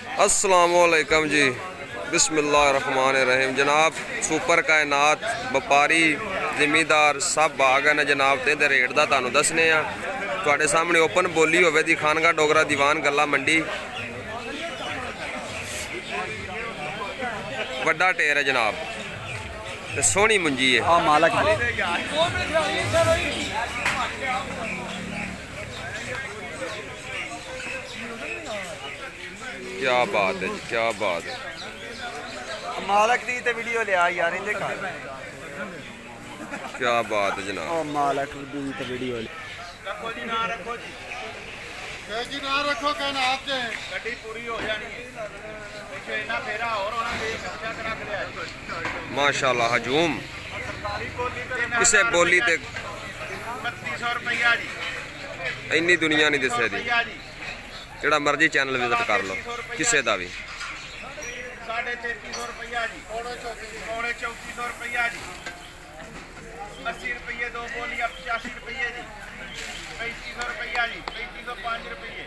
अस्सलामुअलैकुम जी, बिस्मिल्लाहिर्रहमानिर्रहीम। जनाब सुपर कायनात व्यापारी जिमीदार सब बाग ने जनाब ते रेट का तुहानू दसने तुहाडे सामने ओपन बोली होवे दी खानगा डोगरा दीवान गल्ला मंडी वड्डा टेर है जनाब ते सोहनी मुंजी है। मालक क्या बात है जी, क्या बात है। मालक दी ते वीडियो लिया यार इहदे घर क्या बात है जनाब। ओ मालक दी ते वीडियो रखो जी ना रखो जी जी ना रखो कहना आप जे गड्डी पूरी हो जानी है देखो इतना फेरा और होना चाहिए कब्जा करा के लिया माशाल्लाह हजूम सरकारी बोली ते किसे बोली ते 3200 रुपया जी इन्नी दुनिया नहीं दिसे दी। रुपया जी ਜਿਹੜਾ ਮਰਜ਼ੀ ਚੈਨਲ ਵਿਜ਼ਿਟ ਕਰ ਲਓ ਕਿਸੇ ਦਾ ਵੀ। 3350 रुपया जी पौने 3400 रुपया जी 80 रुपये दो बोलियां 85 रुपये जी 3500 रुपया जी 3505 रुपये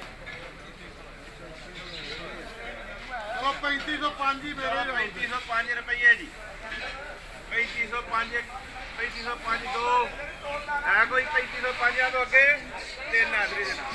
चलो 3505 ही मेरे 3505 रुपये जी 3505 दो है कोई 3505 तो अगे तीन आदरी देना